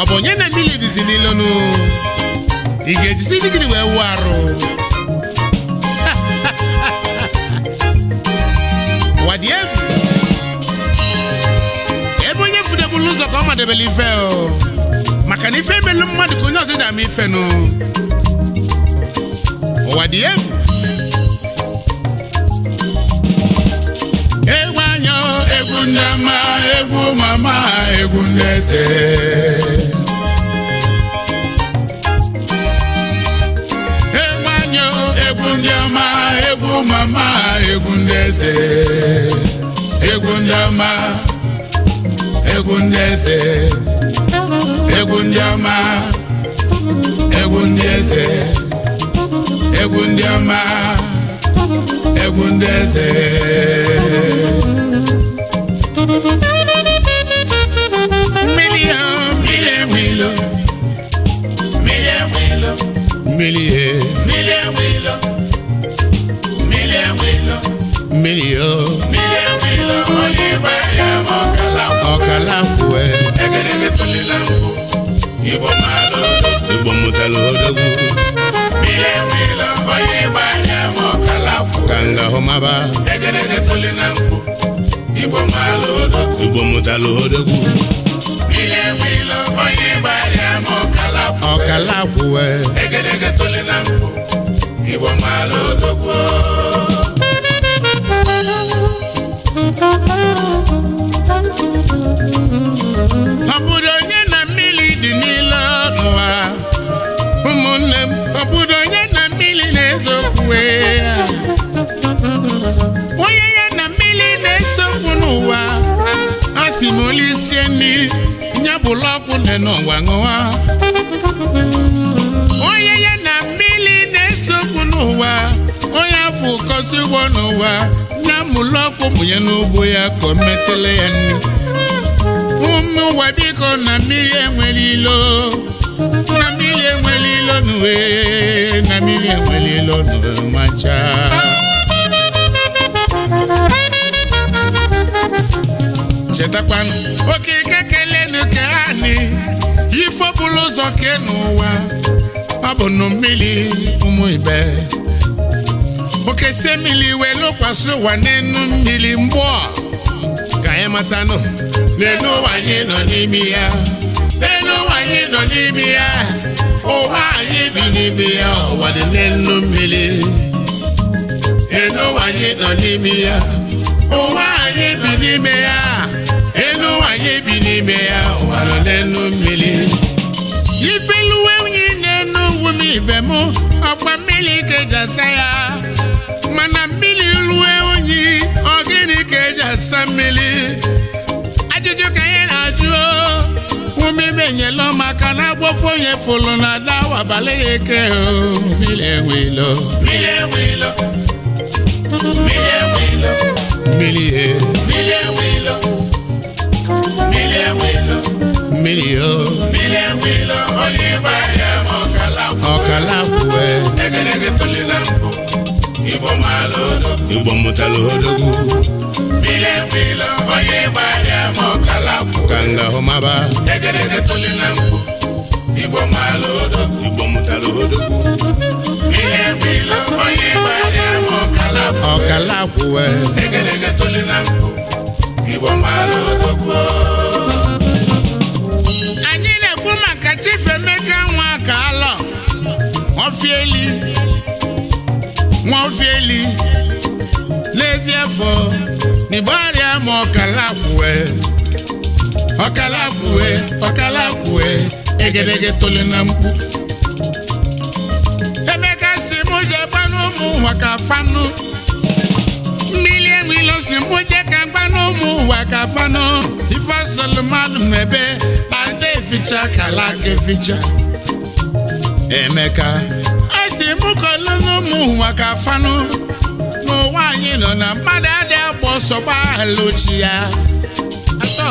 Obonye na mmiri dizi n'ilonu ị ga-ejisi digiri wee wụ arụ wadie ebe onye fudebulu ụzọ ka ọ madebele ife o maka na ife emelu mmadụ ka onye ọzọ ji ama ife nụ wadie egwu anya egwu ndị ama egwu mama egwu ndị eze egwu ndị ọma egwu mama egwu ndị eze egwu ndị ọma egwu ndị eze egwu ndị ọma egwu ndị eze egwu ndị ọma egwu ndị eze mmiri enwilo mmiri enwilo mmiri enwilo ọkalakwue Igbo mụtara odogwu kanga homaba Igbo mụtara odogwu ọkalakwue Igbo mara odogwu ọ bụrụ onye na mmiri dị n'ile n'ụwa ụmụnne m ọ bụrụ onye na mmiri na-ezokwu onye ya na mmiri na-esokwu n'ụwa a sị m olisie nri nya bụla ọkwụ nne n'ụwa ṅụwa onye ya na mmiri na-esokwu n'ụwa onye afọ ụkọsi ụgbọ n'ụwa nya mụlụ ọkwụ mụnye n'ugbo ya ka o metele ya nri ụwa biko na mmiri enwere ilo na mmiri enwere ilo n'uwe na mmiri enwere ilo n'uwe macha chetakwanụ okike kelenu ka anyị ifo bụrụ ụzọ ke n'ụwa ọ bụ nụ mmiri ụmụ ibe okesie mmiri wee lụkwasị ụwa n'enu mmiri mgbọ ka anyị matanụ n'elu ụwa anyị nọ n'ime ya n'elu ụwa anyị nọ n'ime ya ụwa anyị bi n'ime ya ụwa dị n'elu mmiri n'elu ụwa anyị nọ n'ime ya ụwa anyị bi n'ime ya n'elu ụwa anyị bi n'ime ya ụwa nọ n'elu mmiri ifeluwe unyi n'elu uwe m ibe m ọkwa mmiri ka eji asa ya mana mmiri luwe unyi ọ gịnị ka eji asa mmiri ajụjụ ka anyị na-ajụ umebe nyelo maka na agbọfọ onye fụlụ na dawa abalị ya eke mmiri enwelo mmiri enwelo mmiri enwelo mmiri enwelo mmiri enwelo mmiri enwelo onye gbara ọkalakwue egerege tolila mpụ Igbo mara odogwu Igbo mụtara odogwu mmiri enwelo onye gbara ọkalakwue kanga homaba egerege tolila mpụ Igbo mara odogwu Igbo mụtara odogwu mmiri enwelo onye gbara ọkalakwue egerege tolila mpụ Igbo mara odogwu anyị na-ekwu maka Chief Emeka Nwakalọ Nwaofieli n'ezie afọ n'Igbarịa ma ọkalakwue egedege tolu na mkpu Emeka si mụ jekwa n'ụmụ ụwa ka fanụ mmiri enwilo si mụ je ka gba n'ụmụ ụwa ka fanụ ife asọlụmadụ n'ebe ada eficha kala aka eficha Emeka asi mụ kọlụ n'ụmụ ụwa ka fanụ n'ụwa anyị nọ na mmadụ adị agba ọsọ gbaghara ochie ya atọ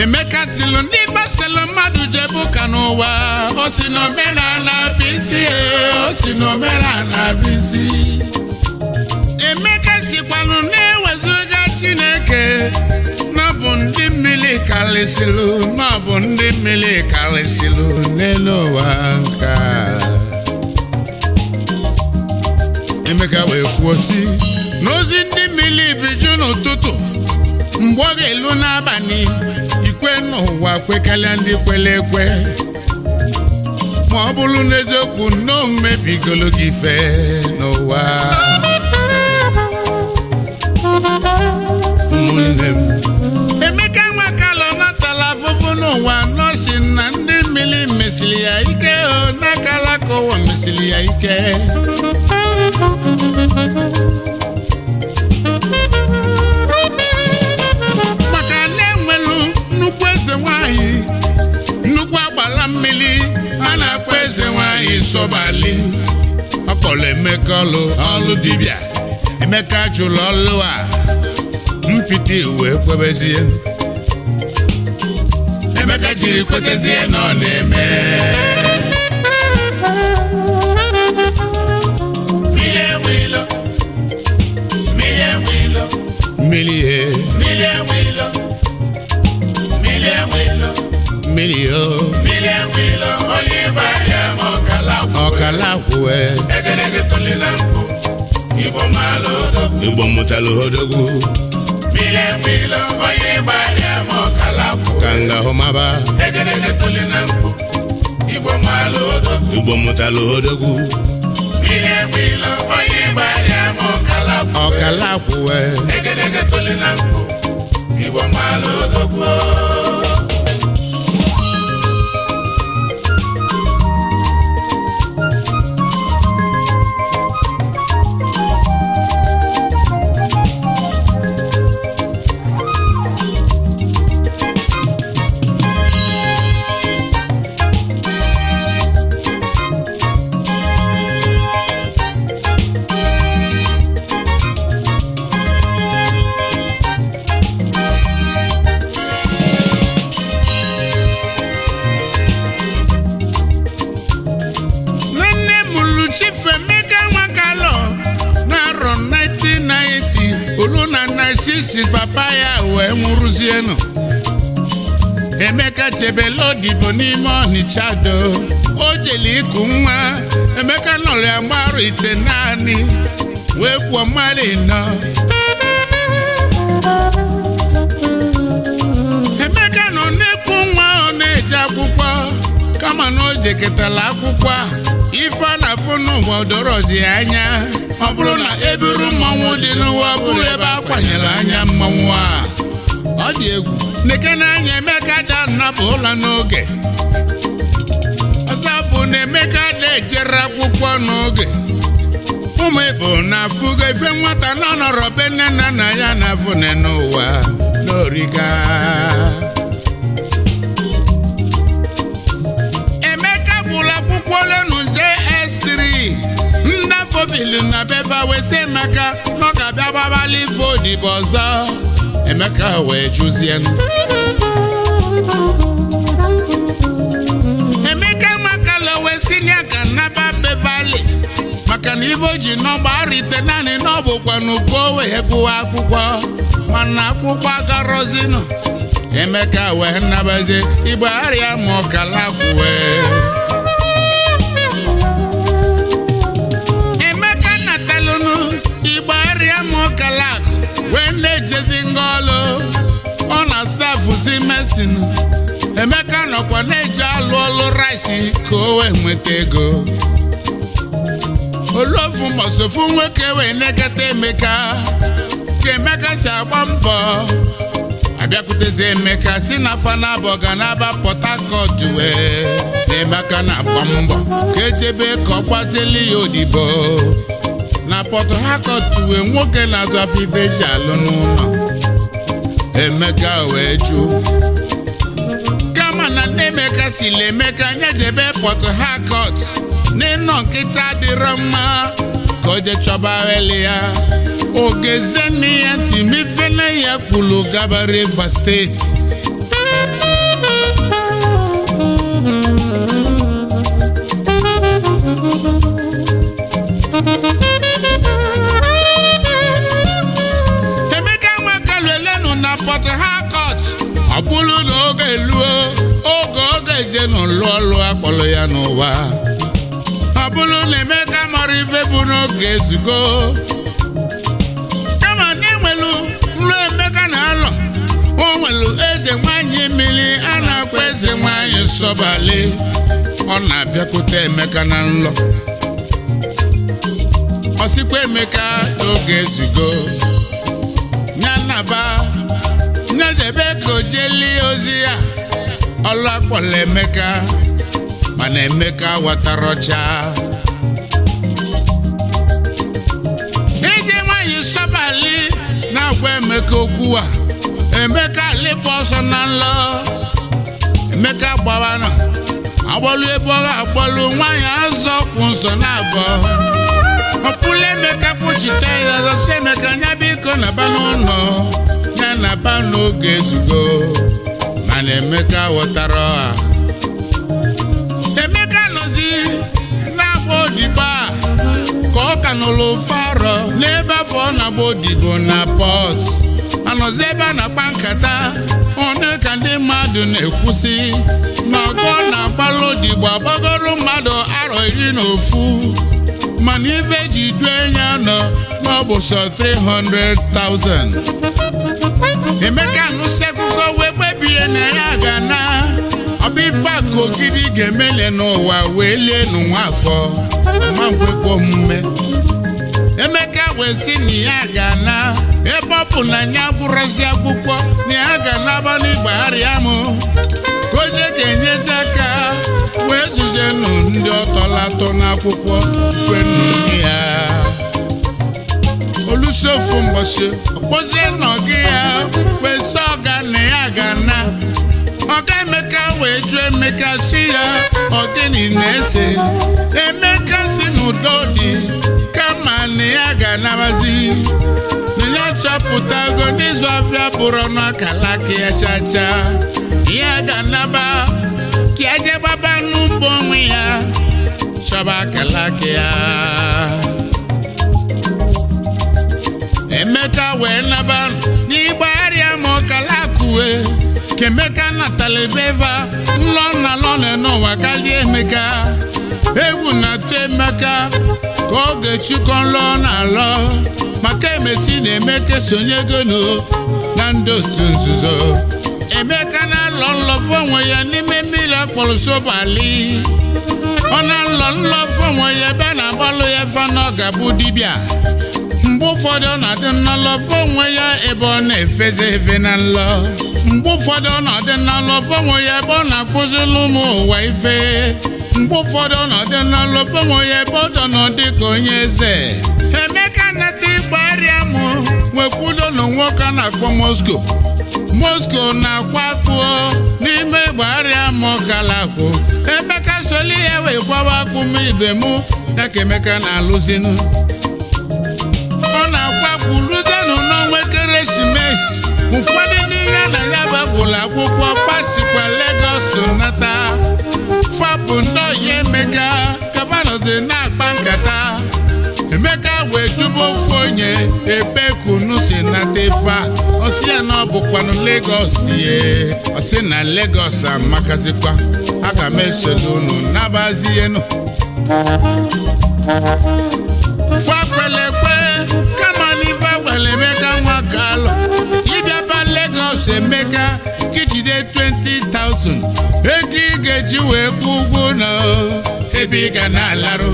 Emeka silu ndị gbasara mmadụ jebu ka n'ụwa o si n'omenala bụ isi o si n'omenala bụ isi Emeka sikwanụ na-ewezuga Chineke na bụ ndị mmiri karịsịrị maọbụ ndị mmiri karịsịrị n'elu ụwa nka. Emeka wee kwuo sị n'ozi ndị mmiri biju n'ụtụtụ mgbe ọ ga-elu n'abalị ikwe n'ụwa kwekalịa ndị kwere ekwe ma ọ bụrụ n'eziokwu na o mebigolo gị ife n'ụwa. Ụmụnne m, Emeka Nwakalọ natala afụfụ n'ụwa nọọsị na ndị mmiri mesiri ya ike n'akala ka ụwa mesiri ya ike. Maka na enwelu nnukwu eze nwanyị nnukwu agbala mmiri a na-akpọ eze nwanyị Sọbali. Ọ kpọrọ Emeka ọlụ dibịa. Emeka jụrụ ọlụ a mpịtị wee kwebezie. Emeka jiri kwetezie na ọ na-eme. Ọkalakwuwe Igbo mụtara odogwu ka nga hụmaba Igbo mụtara odogwu ọkalakwuwe sisi papa ya wee nwụrụzienụ. Emeka chebele odibo n'ime Ọnịcha do. O jeli iku nwa. Emeka nọrọ ya mgbarụ ite naanị wee kwuo mmadụ ịnọ. Emeka nọ na-ekwu nwa ọ na-eje akwụkwọ kama na o jeketala akwụkwọ ife a na-afụ n'ụwa dorozi anya. Ọ bụrụ na eburu mmanwụ dị n'ụwa bụrụ ebe a kwanyere anya mmanwụ a ọ dị egwu. Neke n'anya Emeka da nnapụ ụlọ n'oge. Ọzọ bụ na Emeka na-ejere akwụkwọ n'oge. Ụmụ Igbo na-afụgo ife nwata nọ nọrọ be nne na nna ya na-afụ n'ụwa n'origa. Emeka gwụrụ akwụkwọ lenu JS3 ndafobili na befa wee sị Emeka na ọ ga-abịa gbabala ife odibo ọzọ. Emeka wee jụzie. Emeka Nwakalọ wee sị na ka naba Beverly maka na ife o ji nọmba arite naanị na ọ bụkwa n'uko wee gụwa akwụkwọ mana akwụkwọ agarozinụ. Emeka wee nabazie Igbo arịa ma ọkalakwuwe. Emeka natalụnụ Igbo arịa ma ọkalakụ wee na-ejezi ngọlụ. Ọ na-asafụzi mesin. Emeka nọkwa na-eji alụ ọlụ rice ka o wee nweta ego. Olofu mọsofu nwoke wee nekata Emeka ka Emeka si agba mbọ. Abịakwutezi Emeka si na Fanabọ ga n'aba Port Harcourt wee na Emeka na-agba mbọ ka ejebe ka ọ gbazili ya odibo na Port Harcourt wee nwoke na-azụ afọ ife ji alụ n'ụlọ. Emeka wee jụ kama na nne Emeka sili Emeka nyejebe Port Harcourt n'ịnọ nkịta dịrọ mma ka o je chọba weli ya. Ogezeni ya ntị mifele ya kwulu gaba Rivers State. Emeka Nwakalọ elenu na Port Harcourt ọlụ akpọrọ ya n'ụwa. Ọ bụrụ na Emeka mara ife bụ n'oge ezugo, kama na enwelu nrụ Emeka na-alọ, o nwelu eze nwanyị mmiri a na-akpọ eze nwanyị Nsọbali. Ọ na-abịakwute Emeka na nlọ, ọ sịkwa Emeka n'oge ezugo, nya naba nyezebe ka o jeli ozi ya ọlụ akpọrọ Emeka, mana Emeka watara ọcha. Eze nwanyị Nsọbali na-agwa Emeka okwu a, Emeka lịpụ ọsọ na nlọ. Emeka gbawa na agbọlụ ebe ọ ga-agbọlụ nwanyị azọ kwụ nsọ na-abọ. Ọpụla Emeka kpuchite ya ọsọ Emeka nya biko naba n'ụlọ ya naba n'oge ezugo, mana Emeka ghọtara ọha. Emeka nọzi na-agba odibo a ka ọ ka nụlụ farọ n'ebe afọ ọ na-agba odibo na pọt. Anọzi ebe a na-akpa nkata, onye ka ndị mmadụ na-ekwusi na ọgụ ọ na-agbalụ odibo agbagoro mmadụ arọ 11, mana ife ji du enye nọ n'ọbụ sọ 300,000. Emeka nụsị akụkọ wee kpebie na ya ga na ọbụ ife aka ogidi ga-emele n'ụwa wee lie n'ụwa afọ ma nkwekwa omume. Emeka wee sị na ya ga na ebe ọ bụ na ya bụrụzi akwụkwọ na ya ga naba n'Igbagharịa m ka onye ga-enyezi aka wee zuzenu ndị ọtọlatọ n'akwụkwọ kwenu ya. Olusofu mbọsị ọkpọzie nọgị ya wee sị ọga na ya ga na. Ọga Emeka wee jụọ Emeka si ya ọgịnị na-ese. Emeka si n'udo dị kama na ya ga-anabazi, na ya chọpụtago n'izu afịa bụrụ ọnụ akala ka ya chacha. Ya ga-anaba ka ya je gbaba n'ugbo onwe ya chọba akala ka ya. Emeka wee naba n'Igbagharịa ma ọkala akụwe ka Emeka natala ebeva nlọ na lọna n'ụwa kalie Emeka. Egwu na-atụ Emeka ka ọ ga-echukọ nlọ na alọ, maka emesi na Emeka sonyegonu na ndị otu nzuzo. Emeka na-alọ nlọfọ onwe ya n'ime mmiri akpọrọ Nsọbali. Ọ na-alọ nlọfọ onwe ya ebe a na-agbalụ ya fa na ọ ga-abụ dibịa. Mgbe ụfọdụ ọ na-adị n'nlọfọ onwe ya ebe ọ na-efeze efe na nlọ. Mgbe ụfọdụ ọ na-adị n'nlọfọ onwe ya ebe ọ na-akụziri ụmụ ụwa ife. Mgbe ụfọdụ ọ na-adị n'nlọfọ onwe ya ebe ọ dọ n'ọdị ka onye eze. Emeka nata Igbagharịa m nwekwudo na nwoke a na-akpọ Moscow na-akwa akpụ n'ime Igbagharịa m ọkalakwụ. Emeka soli ya wee gbawa akpụ m ibe mụ ya ka Emeka na-alụzinu. Ọ na-akwapụ rutenu n'ọnwa ekeresimesi. Ụfọdụ n'ihe na ya babụlụ akwụkwọ pasikwa Lagos nata. Fapụ ndị ọya Emeka kabanọdụ na-akpa nkata. Emeka wee jụba ofu onye ebe kunu si nata ife a. Ọ sị ya na ọ bụkwanụ Lagos ye. Ọ sị na Lagos amakazikwa, aga m esolu unu nabazienu. Fakwelekwe kama n'ife agwala Emeka nwa kalọ ịbịaba Lagos Emeka kijide 20,000 ego ị ga-eji wee kwụ ụgwọ na ebe ị ga na-alarụ.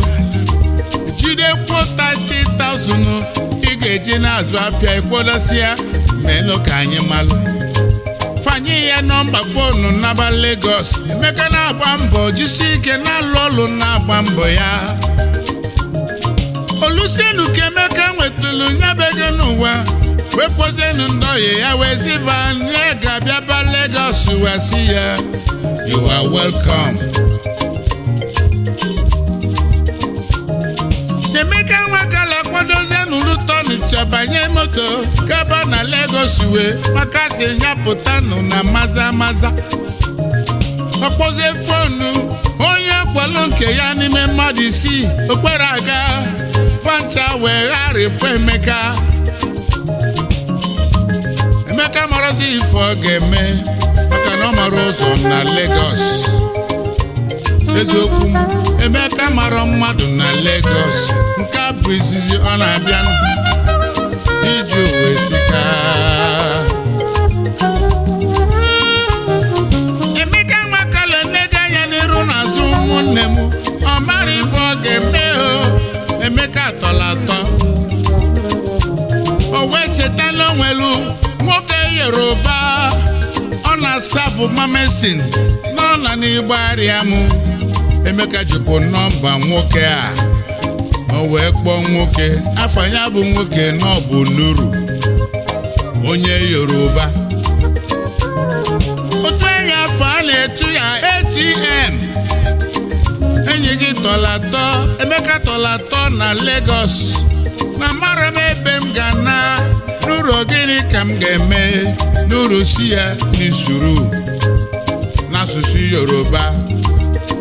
Jidekwo 30,000 ị ga-eji na-azụ afịa ikwodosia menụ ka anyị malụ. Fanye ya nọmba fonu naba Lagos. Emeka na-agba mbọ jisi ike na-alụ ọlụ na-agba mbọ ya. Olusienu ka Emeka nwetụlụ nyabege n'ụwa wepụzienu ndị ọyị ya wee ziva nye ga-abịaba Lagos wee sị ya you are welcome. Emeka nwakala kwadozienu Ọnịcha banye moto gaba na Lagos wee maka si nyapụtanụ na maza. Ọkpọzie fonu onye kwalụ nke ya n'ime mmadụ 6 okpere aga fancha wee gharịpụ Emeka marazi ife ọ ga-eme maka na ọ mara ụzọ na Lagos. eziokwu m Emeka mara mmadụ na Lagos nke a bụ izizi ọ na-abịa iji uwe sika Emeka nwakala nega anya n'iru n'azụ ụmụnne m ọ mara ife ọ ga-eme Emeka tọla atọ o wee chetala onwelu nwoke Yoruba ọ na-asabụ mamesin n'ọla n'Igbo arịa m Emeka jikwa nọmba nwoke a o wee kpọọ nwoke afọ ya bụ nwoke n'ọbụ Nuru onye Yoruba otu enyi afọ a na-etu ya ATM enyi gị tọlatọ Emeka tọlatọ na Lagos na mara m ebe m ga na Nuru gịnị ka m ga-eme Nuru si ya n'isuru n'asụsụ Yoruba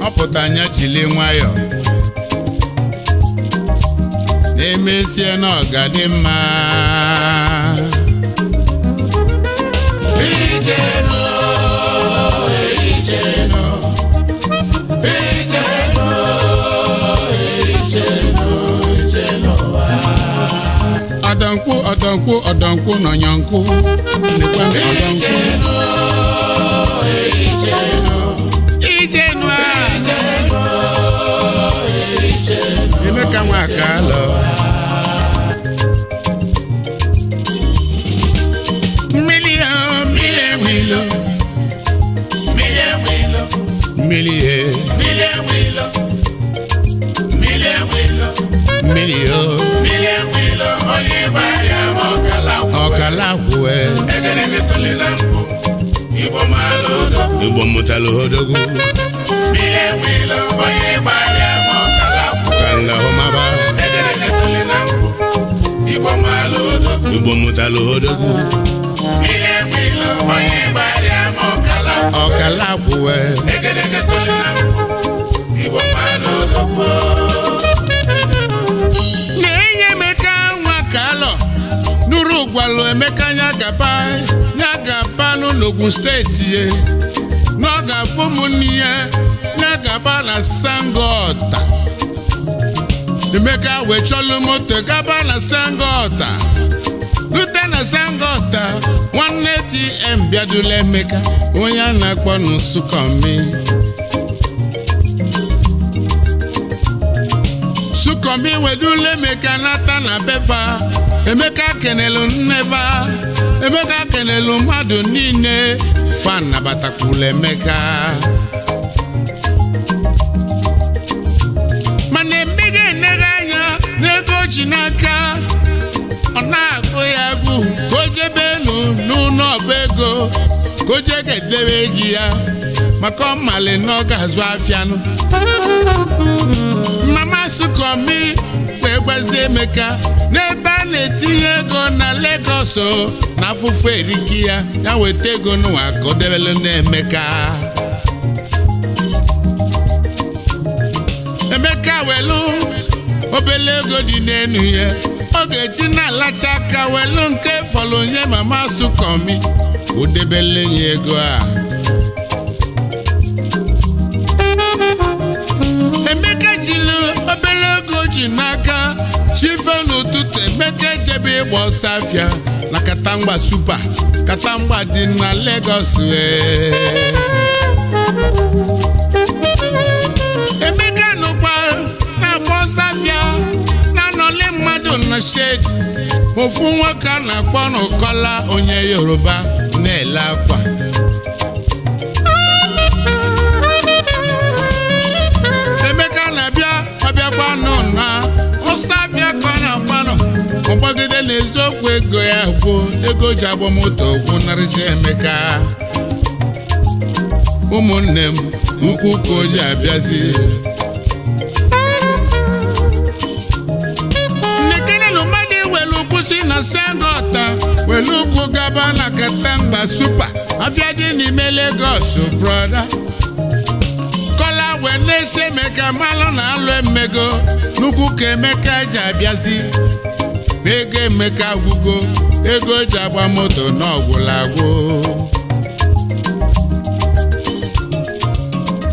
ọ pụta anya jili nwayọ na-emesie na ọgadimma ọdọnkwu nọnyankwu Emeka Nwakalọ ọkalakwe Igbo mụtala odogwu kanga homaba Igbo mụtala odogwu ọkalakwe na-enye Emeka Nwakalọ Nuru gwalụ Emeka nya gaba n'Ogun steeti ye na ọ ga-afụ ụmụnne ya nya gaba na Sangota Emeka wee chọlụ moto gaba na Sangota lute na Sangota nwanne TM bịadula Emeka onye a na-akpọ Sukomi wedula Emeka nata na befa Emeka kenelu nneba Emeka kenelu mmadụ niile fan nabatakwula Emeka mana Emeka enere anya n'ego ji n'aka ọ na-agụ ya agụ ka o jebe n'ụlọ ọba ego ka o jegedebe gị ya maka ọ mali na ọ ga-azụ afịanụ Mama Sukomi wee gbazie Emeka n'ebe a na-etinye ego na Lagos na afụfụ eriki ya weta ego n'ụwa ka o debele na Emeka welu obele ego dị n'enu ya ọ ga-eji na-alacha aka welu nke fọlụ onye Mama Sukomi o debele ya ego a Emeka jilu obele ego ji n'aka chife n'ụtụtụ Emeka ejebe ịgba ọsọ afịa na Katangba Super Katangba dị na Lagos Emeka nụkwa na-agba ọsọ afịa na-anọli mmadụ na shade ofu nwoke a na-akpọ n'ụkọla onye Yoruba na-ele akwa Emeka na-abịa ọbịakwa nọ na ọsọ afịa ka ọ na-agbanụ ọgbagide na eziokwu ego ya bụ ego ji agba moto gwụnarịzi Emeka ụmụnne m ukwu ka o ji abịazi nekenelu mmadụ welu kwụsị na Sangota welu ukwu gaba na Katangba Super afịa dị n'ime Lagos brother Kola wee na-esi Emeka malụ na alụ emego n'ukwu ka Emeka ji abịazi n'ego Emeka agwụgo ego ji agba moto n'ọgwụla agwụ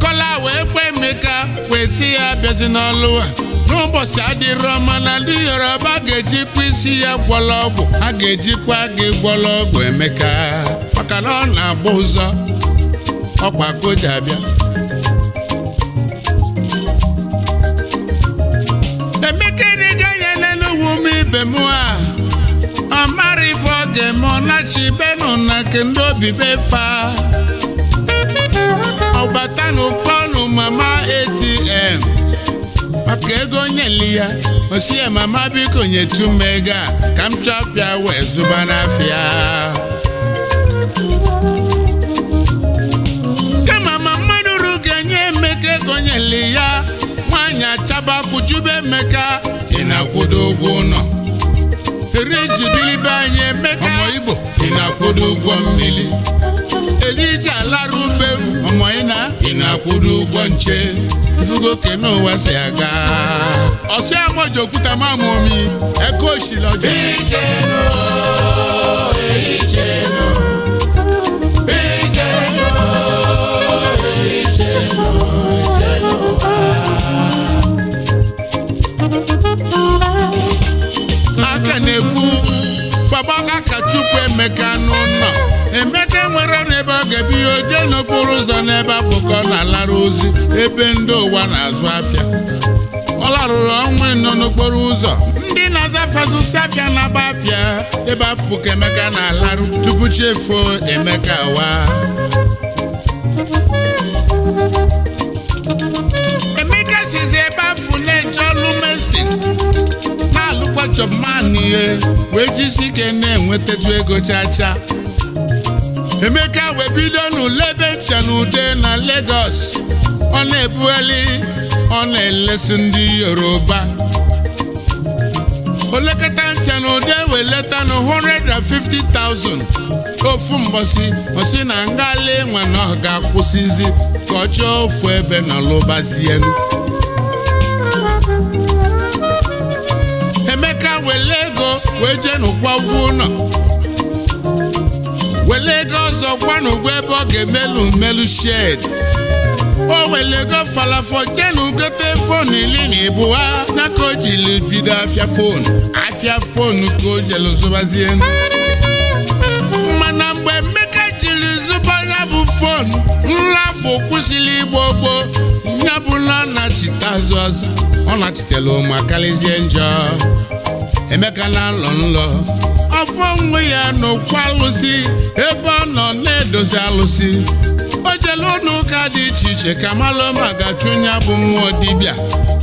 Kola wee kwe Emeka ga-esi ya bịazi n'ọlụ a n'ụbọchị adịrọ mana ndị Yoruba ga-ejikwa isi ya gwọrọ ọgwụ ha ga-ejikwa gị gwọrọ ọgwụ Emeka maka na ọ na-agba ụzọ ọkwa ka o ji abịa. Emeka ịdịga ya n'elu ụmụ ibe m a ọ mara ife ọ ga-eme ọ nachi benụ na nke ndị obibe fa ọbata n'ụkpọnụ mama ATM maka ego nyeli ya osi ya mama biko nyetu m ego a ka m chọọ afịa wee zụba n'afịa kama ma mmadụ uru ga-enye Emeka ego nyeli ya nwaanyị achaba kwujube Emeka ị na-akwụdo ụgwọ ụlọ eriji bilibe anyị Emeka ọmọ Igbo ị na-akwụdo ụgwọ mmiri eliji alara ube ọmọ ị na-akwụdo ụgwọ nche ifugo ke n'ụwa si aga ọsọ ya moji okwuta mamụ omi eke oshilọjọ aka na-ekwu fabaka ka Chukwu Emeka n'ụlọ Emeka nwere n'ebe ọ ga-ebi oje n'okporo ụzọ n'ebe afọ ka ọ na-alara ozi ebe ndị ụwa na-azụ afịa ọ larụrụ ọnwa nọ n'okporo ụzọ ndị na-azafazụsi afịa na-agba afịa ebe afọ ka Emeka na-alarụ tupu chi efo Emeka wa Emeka sizi ebe afọ na-eje ọlụ mesin na-alụkwa chọpman ihe wee jisi ike na-enwetatụ ego chacha Emeka wee bido n'ulebe ncha n'ude na Lagos ọ na-ebughali ọ na-elesi ndị Yoruba olekọta ncha n'ude wee leta na 150,000 ofu mbọsị osi na ngali nwa na ọ ga-akwụsịzi ka ọ chọọ ofu ebe na lụbazienu Emeka wele ego wee jee n'ụkwa ụgwọ ụlọ wele ego ọzọ gwa n'ugwu ebe ọ ga-emelu mmelu shed o wele ego falafọ jee n'ugote fonu 12 na ka o jiri bido afịa fonu ka o jelu zụbazie mana mgbe Emeka jiri zụba ya bụ fonu nrafụ kwụsịrị igbo gboo ya bụ na ọ nachite azụ ọzọ ọ nachitela ụmụ akalizie njọ Emeka na-alọ nlọ ọfọ nwe ya n'okwu alụsị ebe ọ nọ na-edozi alụsị o jelu n'ụka dị iche iche ka malụ ma ga-achụ ya bụ mmụọ dibịa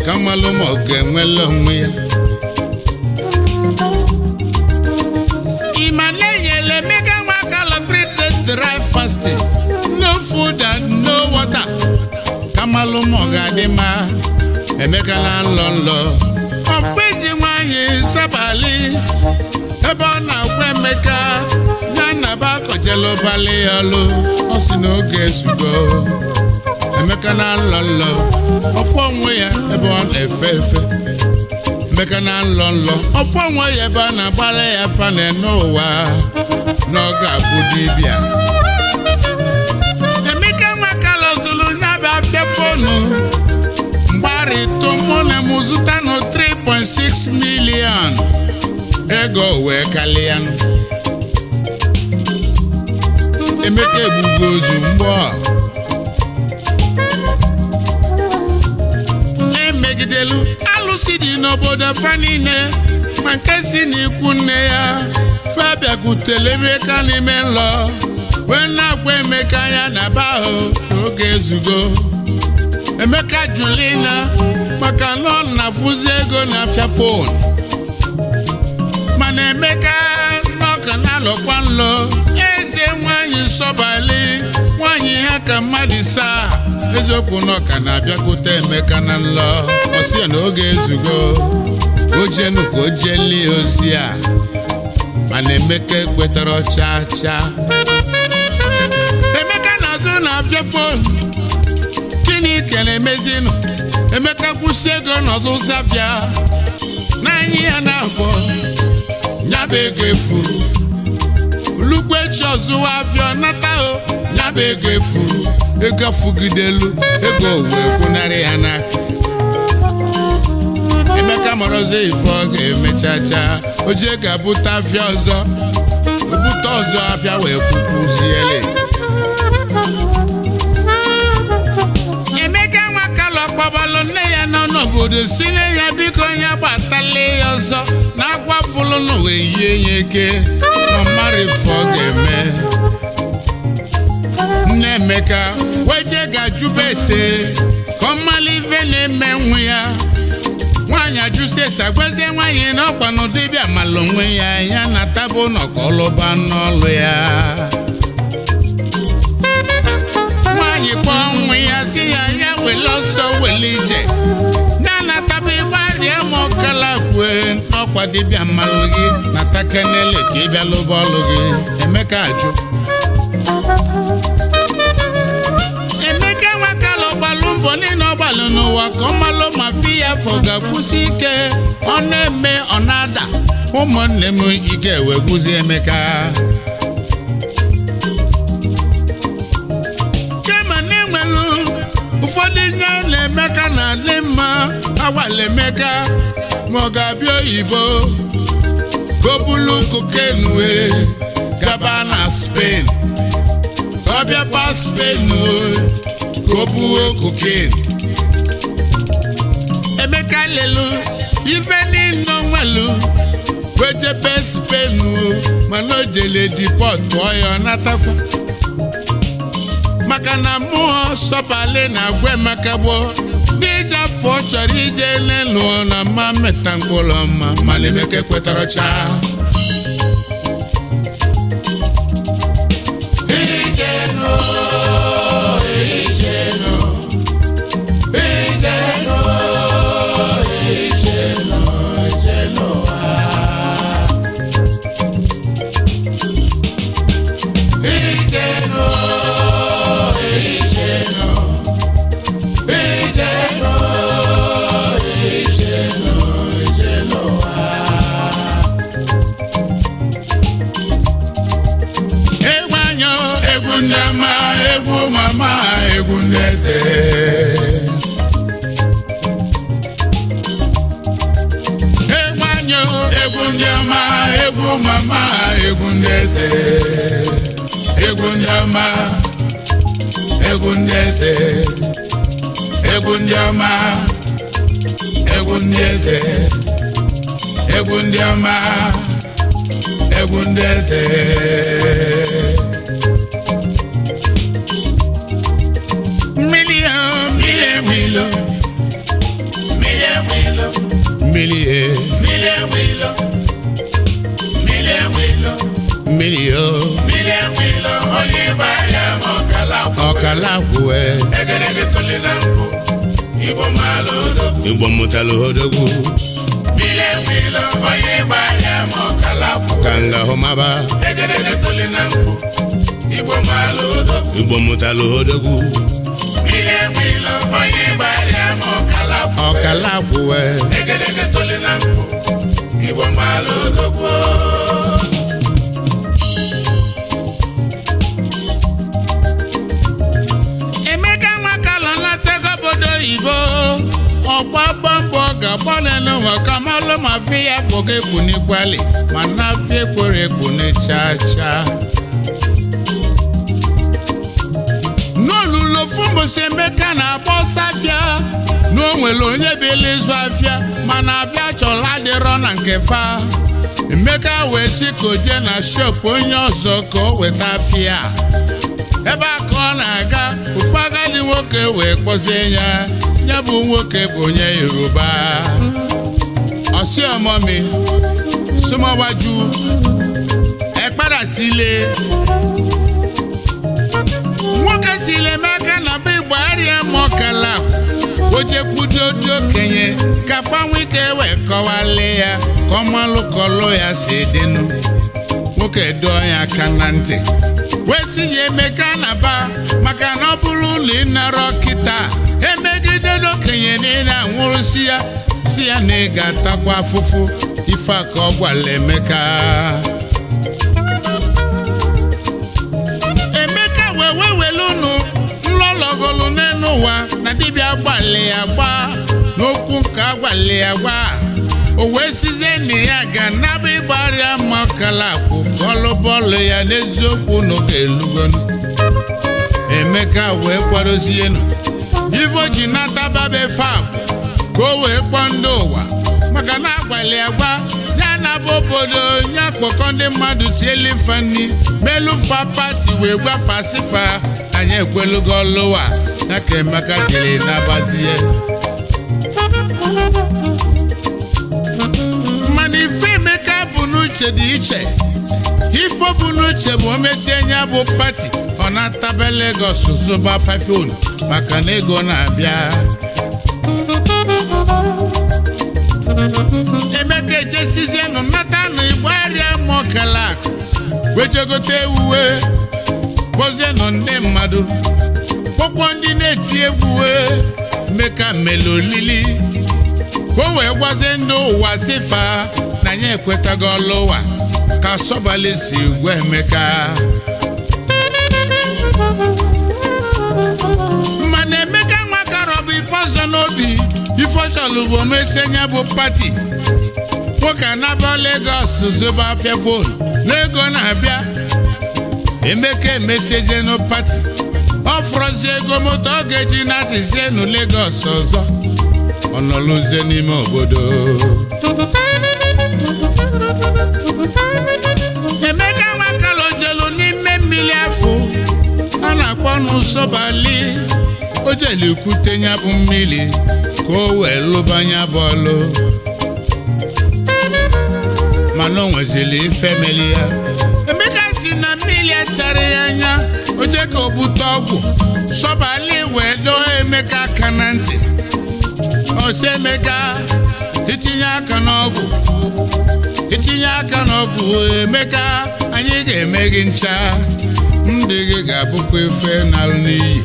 ka malụ ma ọ ga-enwele onwe ya ịma na-enyela Emeka nwa akala 3 days dry fasting no food and no water ka malụ ma ọ ga-adị mma Emeka na-alọ nlọ ọfọ ezi nwanyị sabali ebe ọ na-agwa Emeka ya naba akọjela ụbalị ya ọlụ ọ si n'oge ezugo Emeka na-alọ nlọ ọfọ onwe ya ebe ọ na-efe efe Emeka na-alọ nlọ ọfọ onwe ya ebe ọ na-agbara ya fane n'ụwa na ọ ga-abụ dibịa Emeka nwakala zụrụ ya bụ afịa fonu mgbarịtụ mụ na m zụta nụ 3.6 million ego wee kalịa Emeka egbugo ozu mgbọ emegidelu alụsị dị n'obodo fa niile ma nke si n'ikwu nne ya fa bịakwutere Emeka n'ime nlọ wee na-agwa Emeka ya na be ahụ n'oge ezugo Emeka Julina maka na ọ na-afụzi ego na-afịa fonu mana Emeka n'ọka na-alọkwa nlọ eze nwanyị nsọbali nwanyị ha ka mmadụ saa eziokwu n'ọka na-abịakwute Emeka na nlọ ọsịa na oge ezugo ojenu ka o jeli ozi a mana Emeka ekwetara cha Emeka na-azụ na-afịa fonu gịnị kele emezinu Emeka kwụsị ego n'ọzọ ụzafịa n'anyị ya na-abọ nyaba ego efuru lukwu echi ọzụwa afịa nata o nyaba ego efuru ego afụgidelu ego wee kwụnarị ya n'aka Emeka morozi ife ọ ga-emechacha o je ga-abụta afịa ọzọ obute ọzọ afịa wee kwukwuziele Emeka nwakalọ kpọbalụ nne ya nọ n'obodo si nne ya biko ya gbatala ya ọzọ na-akwafulu n'ụwa yie ya eke na mara ife ọ ga-eme Nne Emeka weje ga-ajụba ese ka ọ mala ife na-eme nwa ya Nwanyị ajụsị ese agwazie nwanyị na ọkwa n'ụdịbịa mala onwe ya ya na tabo nọka ọlụba n'ọlụ ya Nwanyị kpọọ nwa ya si ya ya wele ọsọ wele ije ya na tabo ịgbarịa ma ọkala kwue n'ọkwa dịbịa mmalụ gị na takenele ka ịbịa lụba ọlụ gị Emeka ajụ Emeka nwakalọ gbalụ mbọ niile ọ gbalụ n'ụwa ka ọ malụ ma fi ya afọ ga-akwụsị ike ọ na-eme ọ na-ada ụmụnne m ike wee gwụzi Emeka kama na-enweghị ụfọdụ ihe na-Emeka na-adị mma agwala Emeka ma ọ ga-abịa oyibo gobulu kokenue gaba na Spain ọ bịakwa Spain gobuo koken Emeka lelu ife niile nwelu wejebe Spain mana o jele dipọt ọya natakwa maka na mmụọ sọbali na agwa Emeka gboo n'ije afọ chọrọ ije lelu na mma meta mkpụrụ ọma mana Emeka ekwetara chaa Egwu mama egwu ndeze Egwanyo egwu ndịọma egwu mama egwu ndeze Egwu ndịọma egwu ndeze Egwu ndịọma egwu ndeze Egwu ndịọma egwu ndeze Ọkalakwe Igbo mụtalụ odogwu Ọkanga hụmaba Igbo mụtalụ odogwu Ọkalakwe Emeka nwakalọ natego obodo oyibo ọgba mbọ ga-agbalị maka malụ ma fi ya foga ekpu n'ikwali ma na fi ekwere ekpu n'chacha n'olulo fumbosi Emeka na-agba ọsọ afịa na o nwere onye bụ ilizụ afịa mana afịa chọrọ adịrọ na nke fa Emeka wee si ka o jee na shop onye ọzọ ka o weta afịa ebe a ka ọ na-aga ofu agadi nwoke wee kpọzie ya bụ nwoke bụ onye Yoruba Ọsịọmọmi Sụmọwaju Ekparasile nwoke sile Emeka na be Igbo arịa mọkala o jekwudodo okenye ka fanwike wee kọwale ya ka ọmalụ kọlụ ya si dịnụ nwoke dọọ ya aka na ntị wee si ya Emeka na ba maka na ọ bụrụ ụlọ ịnara kịta emegide n'okenye niile anwụrụ si ya na ị ga-atakwa afụfụ ife a ka ọ gwara Emeka wee wele unu nlọlọgolu n'elu ụwa na dibịa gbalị ya gba n'okwu nke agbalị ya gba o wee sizie na ya ga nabụ ịgbarịa makala akwụ bọlụ ya n'eziokwu n'oge elugo. Emeka wee kwadozie nụ ivo ji nataba be fam ka o wee kpọọ ndị ụwa maka na agbalị agba ya na bụ obodo ya kpọkọ ndị mmadụ tieli fani melufa pati wee gbafasifa anyị ekwelugo ọlụwa ya ka Emeka jiri nabazie. Mana ife Emeka bụ n'uche dị iche. Ife bụ n'uche bụ o mesie nya bụ pati ọ na-ataba Lagos zụba 5 maka na ego na-abịa. Emeka ejesizie nụ nata na ịgbarịa mọkalak wejegote ewuwe kpozie nụ ndị mmadụ kpọkpọ ndị na-eti egwuwe Emeka mele olili ka o wee gwazie ndị ụwa sifa na ya ekwetago ọlụwa ka Sobali si gwa Emeka. Mana Emeka nwakara ọ bụ ife ọzọ n'obi ife ọchọlụ bụ omesenya bụ pati nwoke anaba Lagos zoba afịa fonu n'ego na-abịa. Emeka emesiezie no pati ọ fọrọzie ego moto ọ ga-eji na-atịzie nụ Lagos ọzọ ọ nọlụzie n'ime obodo. Emeka nwakara ojelu n'ime mmiri afọ a na-akpọ nụ Sobali o jelu kwute nya bụ mmiri ka o wee lụba nya bọọlụ mana o nwezili ife meli ya. Emeka si na mmiri achara ya anya o je ka o bute ọgwụ Sobali wee dọọ Emeka aka na ntị ọ sị Emeka itinye aka n'ọgwụ Emeka anyị ga-eme gị ncha ndị gị ga-abụkwa ife narụ n'iyi.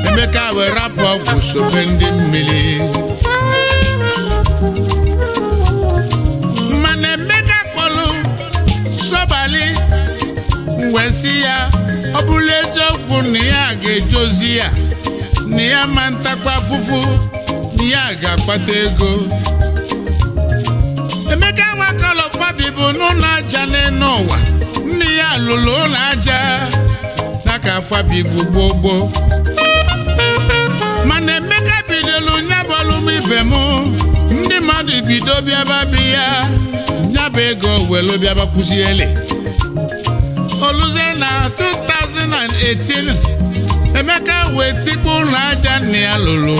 Emeka wee rapụ ọgwụ sobe ndị mmiri. Mana Emeka kpọlụ Sobali wee sị ya ọ bụrụ eziokwu na ya ga-ejozi ya na ya ma ntakwa afụfụ na ya ga-akpata ego. Emeka nwakọlọ fabi bụ n'ụlọ aja n'elu ụwa nne ya lụrụ ụlọ aja na ka fabi bụ gbogbo. Mana Emeka bidolu nyabọlụ m ibe m ndị mmadụ bido bịaba bi ya nyaba ego welu bịaba kwụziele. Oluzie na 2018 Emeka wee tikpu ụlọ aja nne ya lụrụ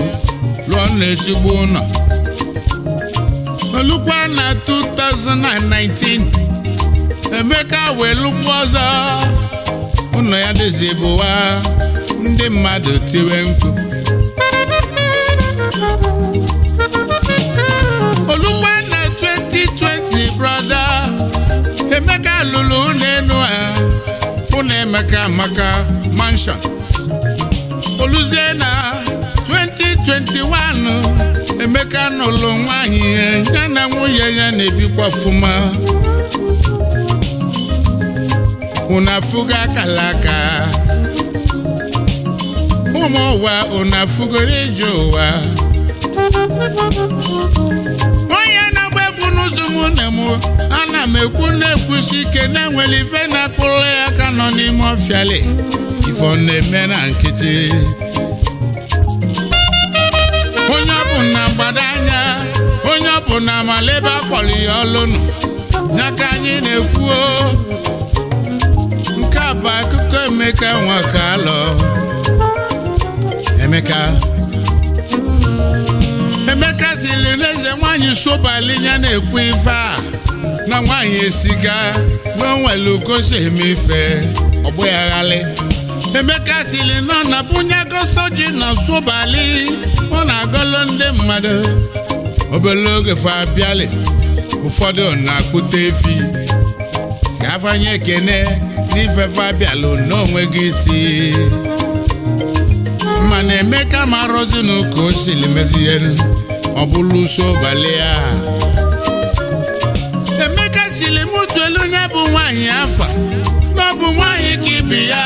lụọ n'ezigbo ụlọ. Olukwa na 2019 Emeka wee lụkwa ọzọ ụlọ ya dịzi bụwa ndị mmadụ tiwe mkpu. Olukwa na 2020 brother Emeka lụrụ ụlọ enu ha ụlọ Emeka maka mansion. Oluzie na 2021 Emeka nụlụ nwaanyị ya na nwunye ya na-ebikwa ọfụma. Unafuga kalaka ụmụ ụwa unafugoro ije ụwa. Onye na-agba egwu n'ụzọ mụ na mụ ana m ekwu na-ekwusi ike na-enwere ife na-akpụrụ ya ka nọ n'ime ọfịale ife ọ na-eme na nkịtị. Onye ọ bụ na mgbada anya onye ọ bụ na amalebe akpọrọ ya ọlụnụ ya ka anyị na-ekwuo. Nke a bụ akụkọ Emeka Nwakalọ. Emeka siri n'eze nwaanyị Sobali ya na-ekwu ife a na nwaanyị esiga na onwere ukosi eme ife ọgbụ ya ghalị. Emeka siri nọ na bunyago soji na Sobali ọ na-agọlụ ndị mmadụ obere oge fa abịalị ụfọdụ na-akpụta efi ga-afanye ekene n'ife fa abịalụ n'onwe gị isi. Mana Emeka marọzi n'ụka o siri mezie ọ bụrụ Sobali ya. Emeka siri mụtu elu ya bụ nwaanyị afa na ọ bụ nwaanyị ka ibi ya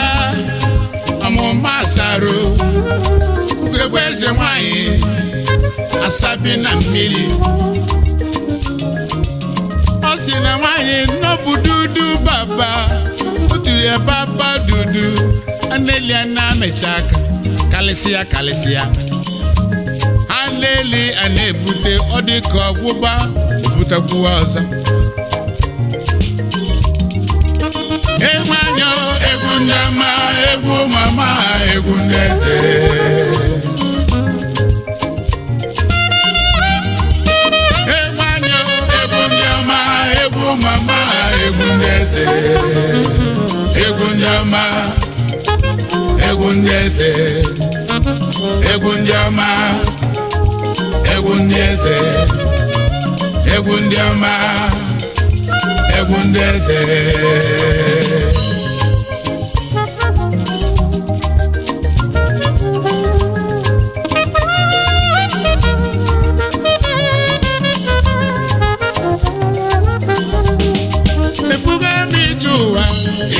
ọmụma asarụ ugegbe eze nwaanyị asabi na mmiri ọ sị na nwanyị n'ọbụ dudu baba otu ya baba dudu aneli na-amecha aka kalịsịa aneli na-ebute ọ dị ka ọgwụba obutekwuwa ọzọ egwanyo egwu ndama egwu mama egwu ndeze egwanyo egwu ndama egwu mama egwu ndeze egwu ndama egwu ndeze egwu ndama egwu ndeze egwu ndama egwu ndeze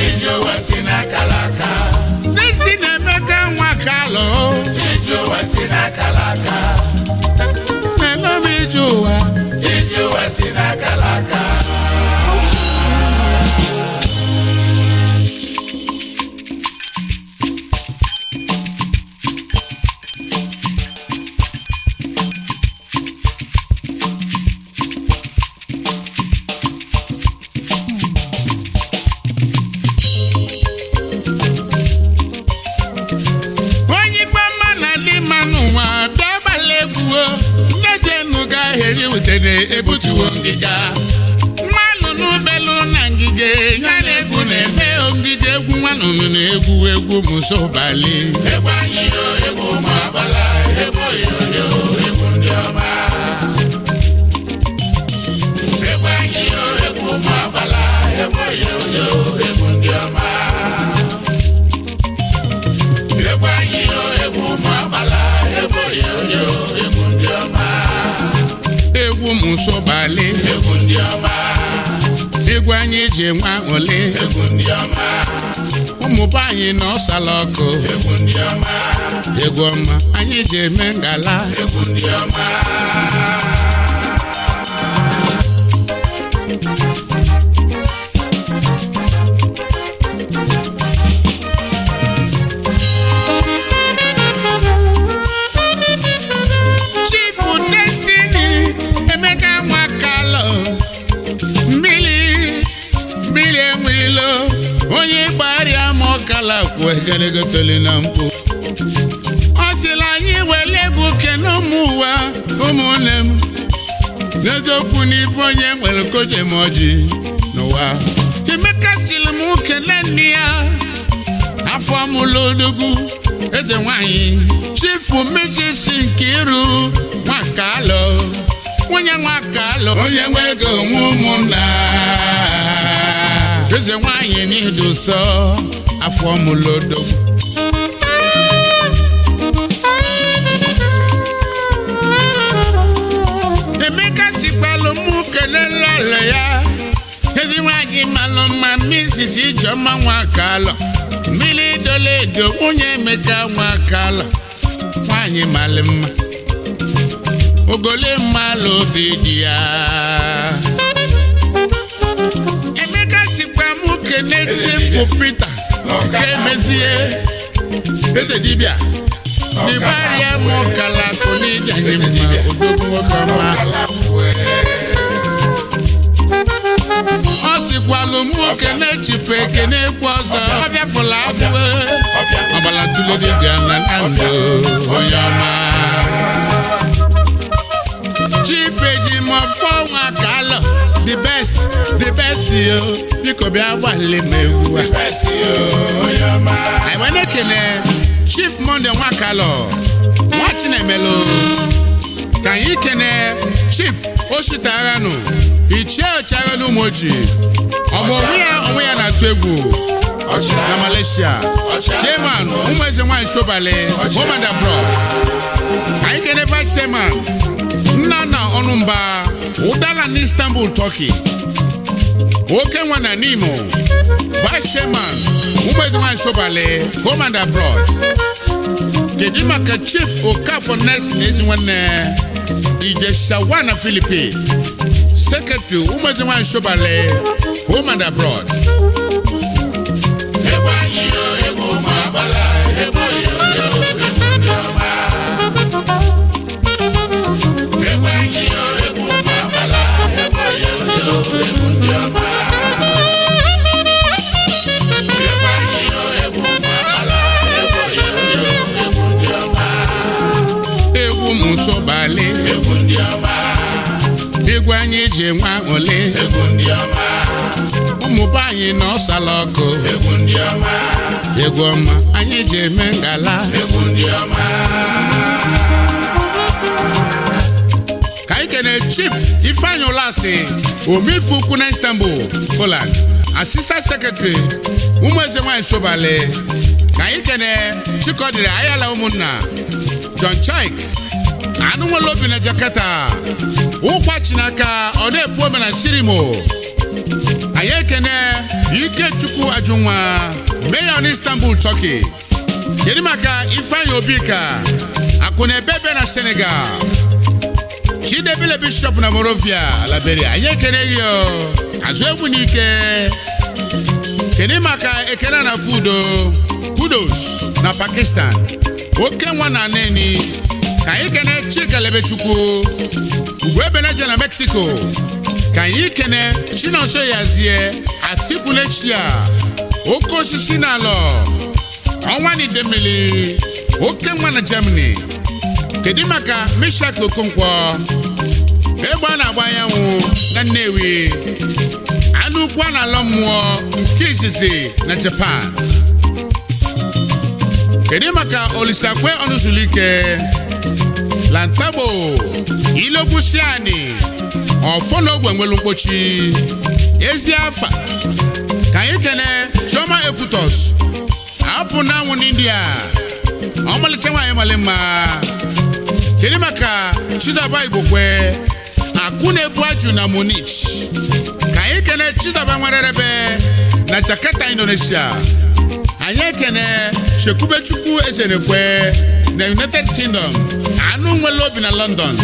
Ijowa sinakalaka Nisi nemeka mwakalo Ijowa sinakalaka Nenomi Ijowa sinakalaka ebutuwo ngịga mmanụ n'ubelu na ngige ya na-egwu na-eme ogige egwu mmanụ na-egwu egwu musobali egwu anyị egwu ụmụ agbala egwu oyoyo egwu ndị ọma egwu anyị egwu ụmụ agbala egwu oyoyo egwu ndị ọma egwu anyị egwu ụmụ agbala egwu oyoyo egwu ndị ọma egwu musobali egwu ndị ọma egwu anyị ji nwa ole egwu ndị ọma ụmụba anyị na ọsala ọkụ egwu ndị ọma egwu ọma anyị ji eme ngala egwu ndị ọma kwegere na mpụ ọ sịla anyị wele egwu kene ụmụ ụwa ụmụnne m n'eziokwu n'ife onye nwere koje m ọjị n'ụwa Emeka sịrị m kene nne ya afọ amụlụ odogwu eze nwanyị chifu Mrs. Nkiru Nwakalọ nwunye Nwakalọ onye nwe ego nwe ụmụnna eze nwanyị n'idu sọ afọ mulodo Emeka sikpalụ mụ kelela ala ya ezi nwanyị malụ mma Mrs. Ijeọma Nwakalọ mmiri doledo nwunye Emeka Nwakalọ nwanyị malụ mma ogole mmalụ obi dị ya Emeka sikpa mụ kene Chifu Peter Kemezie eze dibịa n'ịgbarịa mụ kalakụ n'ịjanye mma odogwu nwoke ọma ọ sịkwalụ mụ kene Chifu Ekene ekwu ọzọ ọbịa fụla afụwe ọbala tụle dibịa na ndụ onye ọma Chief Ejimofo Nwakalọ the best yo biko bịa gbalị m egwu a anyị wee na-ekene Chief Monday Nwakalọ nwa Chinemelu ka anyị kene Chief Oshitaghanụ Ichie Ochaghanụ Umoji onwe ya na-atụ egwu na Malaysia Chairman ụmụ eze nwanyị Sobali home and abroad anyị kene Vice Chairman Nnanna Ọnụmba Udala n'Istanbul Turkey Oke nwa na Nimo Vice Chairman ụmụ eze nwanyị Sobali home and abroad kedu maka Chief Okafo Nelson Ezinwanne Ijeshawana Philippe Secretary Umazenwa Shobale Home and Abroad. Egwu anyị ji nwa ole ụmụ be anyị nọ salọkụ egwu ọma anyị ji eme ngala ka anyị kene Chief Ifeanyi Olasi Omifu ukwu na Istanbul, Poland, Assistant Secretary Umuezenwa Nsobale. Ka anyị kene Chikodiri Ayala ụmụnna John Chaik Anụnwelobi na Jakarta ụkwa Chinaka ọ na-epu ome na Sirimo. Anyị ekene Ikechukwu Ajunwa Mayor Istanbul, Turkey. Kedu maka Ifeanyi Obika Akunebebe na Senegal, Chidebele Bishop na Morovia, Liberia. Anyị ekene yo azụ egwu n'ike. Kedu maka ekene na Kudos na Pakistan, oke nwa na neni. Ka anyị kene Chigalebechukwu Ugwebeneje na Mexico. Ka anyị kene Chinonso Yazie Atikunechia oke osisi n'alọ ọnwa n'Idemili, oke nwa na Germany. Kedu maka Mishak Okonkwo egbe a na-agba anyanwụ na Nnewi, anụ ukwu a na-alọ mmụọ nke izizi na Japan. Kedu maka Olisakwe Ọnụzulike Lantabo Ilogbusiani Ọfọnogwe nwelu mkpochi ezi afa. Ka anyị kene Chioma Ekwutos apụ na anwụ n'India ọmalịcha nwaanyị mali mma. Kedu maka Chidaba Igbokwe Akụnebu Aju na Munich. Ka anyị kene Chidaba Nwererebe na Jakarta, Indonesia. Anyị ekene Shekubechukwu Ezenekwe na United Kingdom, Anụnwelobi na London,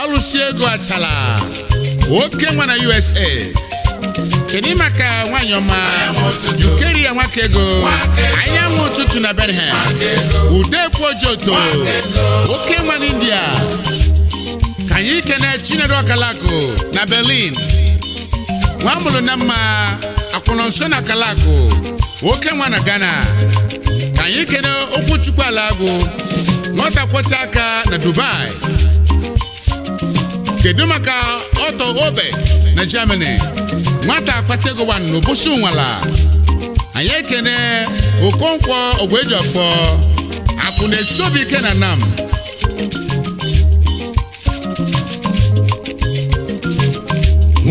Alụsị ego Achala oke nwa na USA. Kedu maka nwanyị ọma Ukeria Nwaka ego Anyanwụ ụtụtụ na Birmingham, Udekwu Ojoto oke nwa na India. Ka anyị kene Chinedu Ọkalakụ na Berlin, nwamụrụ na mma Akwụnọnso na Kalakụ oke nwa na Ghana. Ka anyị kene Okwuchukwu Alagụ nwata kwọcha aka na Dubai. Kedu maka Otto Obed na Germany, nwata akpatego wan n'Obosi Unwala. Anyị ekene Okonkwo Ogwejofọ Akụnesobi ike na Nam.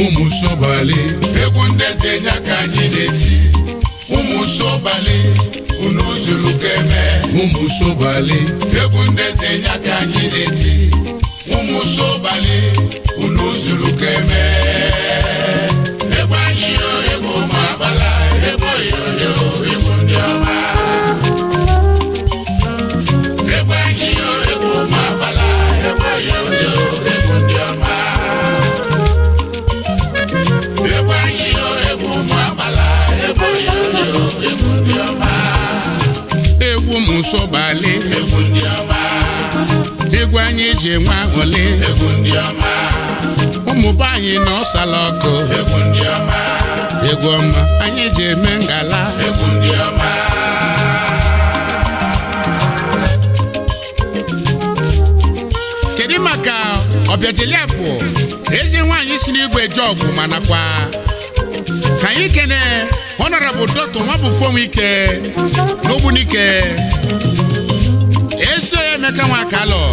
Ụmụ Sobali egwu ndezi nya ka anyị na-eti. Ụmụ Sobali unu zuru keme. Ụmụ Sobali egwu ndezi nya ka anyị na-eti. Ụmụ Sobali unu zuru keme. Egwu anyị yo egwu ma abala egwu yo egwu ndị ọma. Egwu anyị yo egwu ma abala egwu yo egwu ndị ọma. Egwu anyị yo egwu ma abala egwu yo egwu ndị ọma. Egwu Ụmụ Sobali egwu ndị ọma. Egwu anyị ji nwa ole egwu ndị ọma. Ụmụ be anyị nọ salọkụ egwu ndị ọma. Egwu ọma anyị ji eme ngala egwu ndị ọma. Kedu maka Ọbịajeliakụ ezi nwaanyị si n'igwe jọgụ manakwa. Ka anyị kene Honorable Dr. Nwabufomike n'Ogbunike eso Emeka Nwakalọ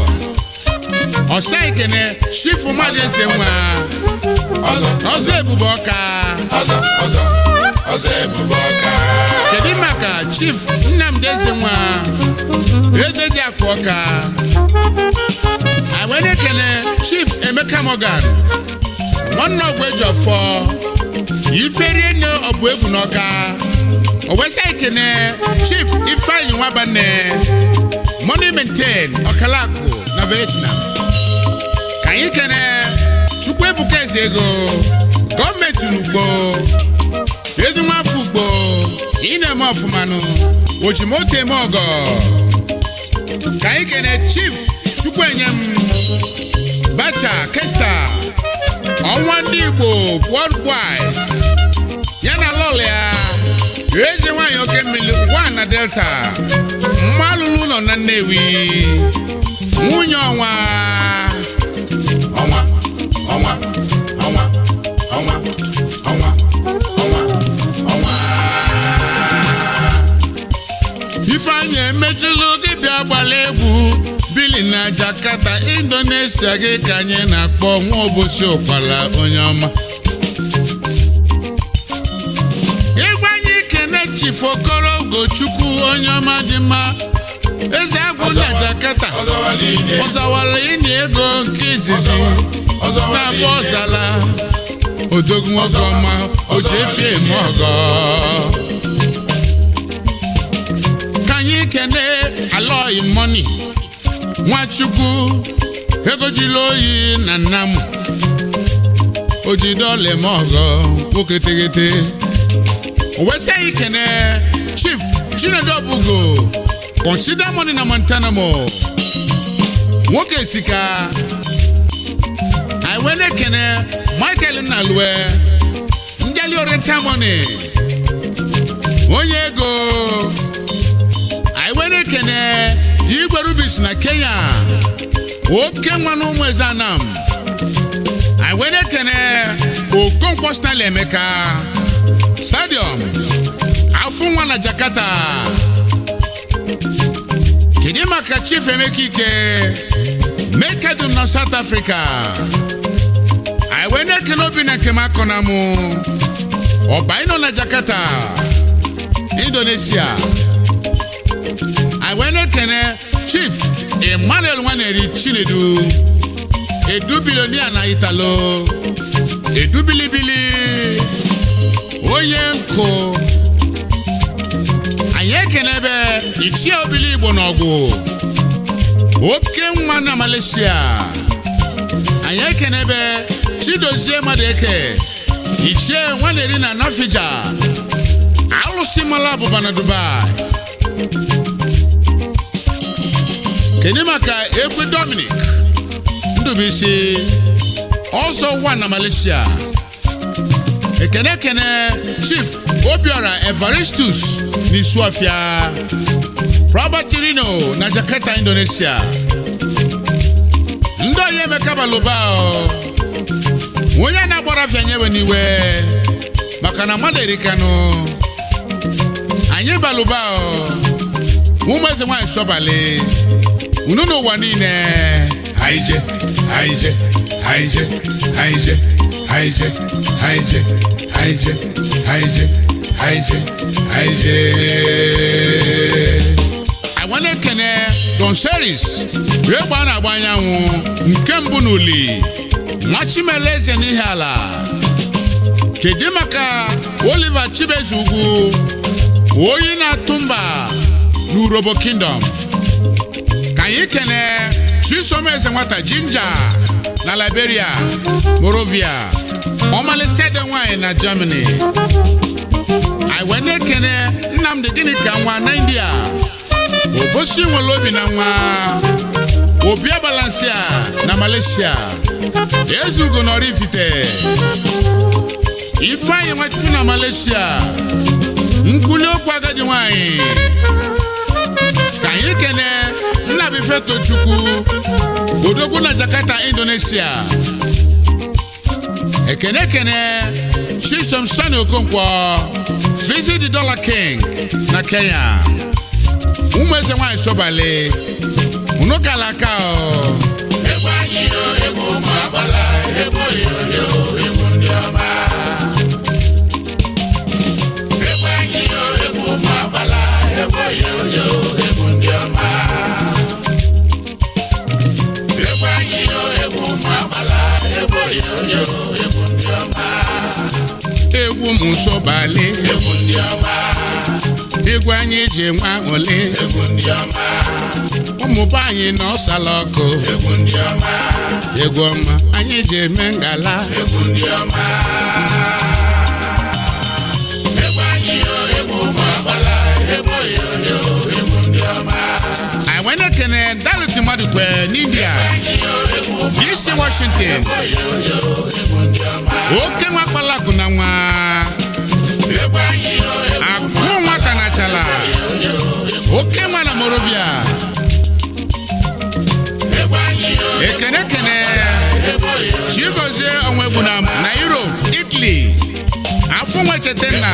ọsa ikene Chief Mmadụ Ezenwa ọzọ Ebube Ọka. Kedu maka Chief Nnamdi Ezenwa Edeji Akụ Ọka. Anyị ekene Chief Emeka Morgan nwanne Ogwejofọ Iferienyo ọbụ egwu n'Ọka. Owesa ikene Chief Ifeanyi Nwabanne Money maintain Okalaku na Vietnam. Can you can Chukwe Bukes ego government Nugbo Eduma Fugbo Ine Mofumanu Ojimote Mogo. Can you can Chief Chukwenyem Bacha Kesta Onwandi Igbo worldwide Yana Lolia Eze Wanyi Okemili Wana Delta Mmalulu no na Nnewi Nwunye ọnwa Ifeanyi emechulu gị bịa gbala egwu Bili na Jakarta Indonesia gị ka anyị na-akpọ nwa obosi ụkwala onye ọma Ịgbanye Kene Chief Okoro Ugochukwu onye ọma dị mma Eze agwụ na Jakarta Ọzawala ịnị ego nke izizi Na-abụ ọzala Odogwu nwoke ọma o ji efi eme ọgọ Ka anyị kene Aloy Money Nwachukwu ego jiri oyi na Nnamu o ji dọla eme ọgọ nwoke tegete Owese ikene Chief Chinedu Obugo Consider Money na Montana mo nwoke sika Aiwene kene Michael Nalwe Njali Oriental Money onye ego Aiwene kene Igwe Rubis na Kenya oke nwanụ ụmụ Ezanam Aiwene kene Okonkwo Stanley Emeka Stadium Afu nwa na Jakarta Kedi maka Chief Emeka Ike Mekedum na South Africa Aiwene kene obi na Nkema Konamu Obaino na Jakarta Indonesia Aiwene kene Chief Emmanuel Nwaneri Chinedu Edu Billionaire na Italo Edu Bilibili Onye nko Anyị ekenebe Ichie Obili Igbo n'ọgwụ Oke nwa na Malaysia Anyị ekenebe Chidozie Madeke Ichie Nwaneri na Nafija Alụsị mala abụba na Dubai Keni maka Ekwe Dominic Ndubisi Also one na Malaysia Ekene Chief Obiora Evaristus Nisuafia Robert Rino na Jakarta Indonesia Ndo ye mekaba lobao Onye na gbara fianyewe niwe Maka na Maderikano Anye balobao Umeze mwa isobale Ununo wanine Haije Aiwene kene Don Series Wegba na agbanyanwụ nke mbụ n'uli Nwachimeleze n'ihe ala Kedu maka Oliver Chibezugu Oyi na Tumba n'Urobo Kingdom Ka anyị kene Chisomeze nwata Ginger na Liberia Morovia Ọmalitede nwanyị na Germany Aiwene kene Nnamdi Ginika nwa na India Obosi Nwolobi na nwa Obia Balansia na Malaysia Ezugo Norifite Ifeanyi Nwachukwu na Malaysia Nkuli okwu agadi nwanyị Ka anyị kene Nnabife Tochukwu Odogwu na Jakarta Indonesia Ekene Chisom Sani Okonkwo Visit the Dollar King na Kenya Umeze nwanyị sobale Unokalaka o Egwu mabala Egwu ndị ọma Egwu mabala Egwu ndị ọma Egwu mabala Egwu ndị ọma Egwu musobale Egwu ndị ọma egwu anyị ji nwa ole ụmụba anyị na ọsala ọkụ egwu ọma anyị ji eme ngala Wena kene daluti madukwe n'India DC Washington oke nwa kpalaku na nwa akụ nwata na chala oke nwa na Morovia ekene chigozie onwegbu na Europe Italy afọ nwa chetenna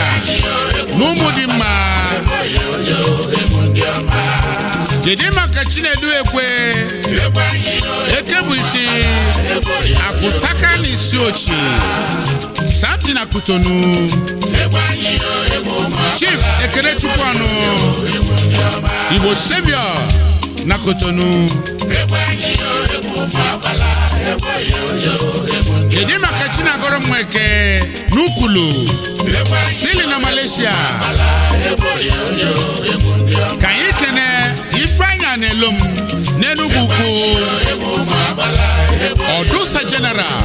n'ụmụ dị mma Dede maka Chinedu ekwe ekebu isi akutaka n'isi ochi Samti na Kutonu Chief Ekene Chukwanu Igbo Savior na Kutonu Dede maka Chinagoro Mweke Nukulu Sili na Malaysia Kanyi kene Ifanya Nelum Nenubuku Odusa General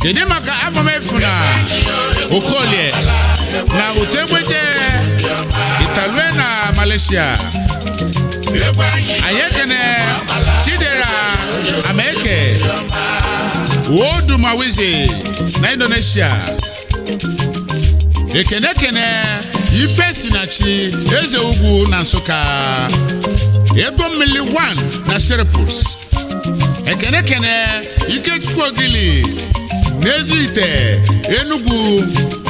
Dede maka Afamefuna Okolie na Utebweje Italwe na Malaysia Ayekene Chidera Ameke Odu Mawizi na Indonesia Ekene Ife Sinachi Eze Ugwu na Nsụka Ego Mmili 1 na Syracuse Ekene Ikechukwu Ogili N'Ezite Enugu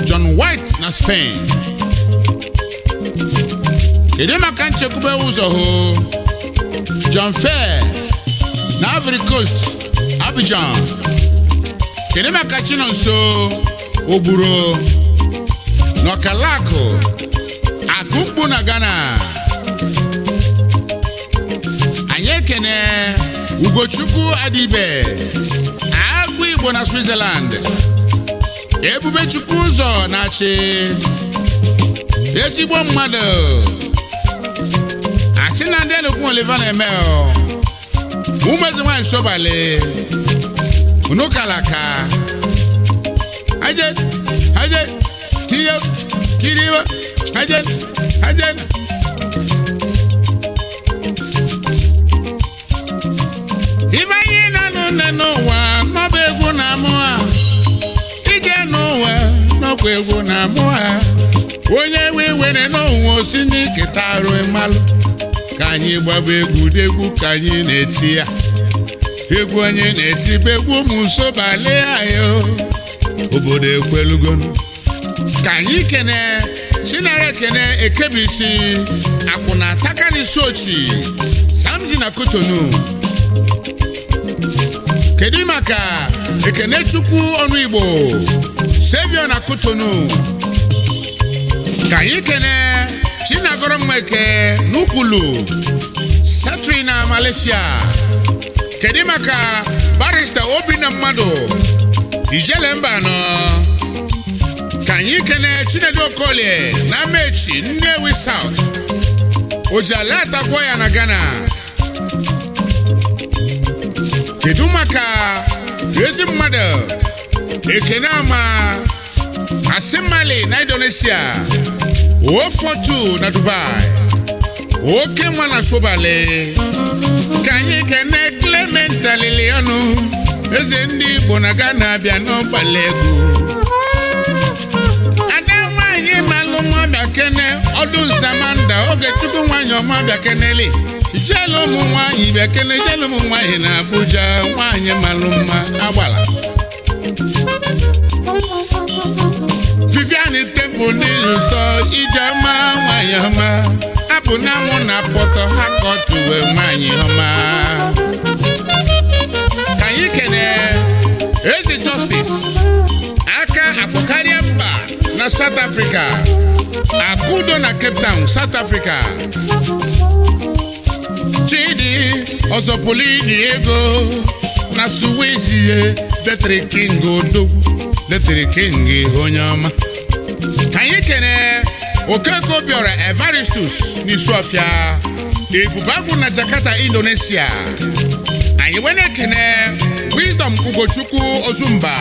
John White na Spain Kedu maka nchekwube ụzọ ho John Fair na Ivory Coast Abidjan Kedu maka Chinonso Oburo Nokalako Akumpu na Ghana Anyekene Ugochukwu Adibe Agụ Igbo na Switzerland Ebubechukwu ụzọ na-achị ezigbo mmadụ asị na ndị enukwu Oliver na-eme umezi nwaanyị Sobale unu kalaka Hajet Tiyo Kiriwa Hajet Ibanyi na nune n'ụwa n'ọba egwu na mụa ije n'ụwa n'ọkwa egwu na mụa onye wewere n'ụwa osi n'ike tarụ mmalụ ka anyị gbaba egwu ka anyị na-eti ya egwu anyị na-eti bụ egwu ụmụ Sobale ayo obodo ekwelugonu ka anyị kene Chinere kene Ekebisi akwụna Takani Sochi Samti na Kotonu kedu maka Ekene Chukwu ọnụ Igbo Savior na Kotonu ka anyị kene Chinagoro Mweke Nukulu Satri na Malaysia kedu maka Barrister Obinna Mmadụ Ijele Mbano ka anyị kene Chinedu Okolie na Mechi Nnewi South Ojalata Gwoya na Ghana kedu maka ezi mmadụ Ekene Ama Asimali na Indonesia O42 na Dubai oke nwa na Sobale ka anyị kene Clement Alilionu eze ndị Igbo na Ghana bịa n'ọgbala egwu ada nwanyị malụ nwa bịa kene ọdụ Nzamanda Ogechukwu nwanyị ọma bịa keneli ijelu ụmụ nwanyị bịa kene ijelu ụmụ nwanyị na Abuja nwanyị malụ mma agbala Vivian Temple n'ụzọ Ijema nwanyị ọma abụ na mụ na Pọtọ Harcourt wee nwanyị ọma ka anyị kene Eze Justice aka akpọkarịa mba na South Africa Akudo na Cape Town South Africa Chidi Ọzọpụlụ ego na Suwezie Detri King Odogwu Detri King onye ọma ka anyị kene Okeko Biora Evaristus n'Isuofia Ebubagu na Jakarta, Indonesia. Anyị wene kene Wisdom Ugochukwu Ozumba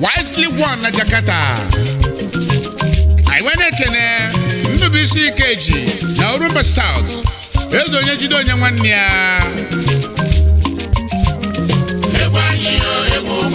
Wisely One na Jakarta. Anyị wene kene Ndubisi Ikeji na Orumba South. Ezo onye jide onye nwanne ya. Egwu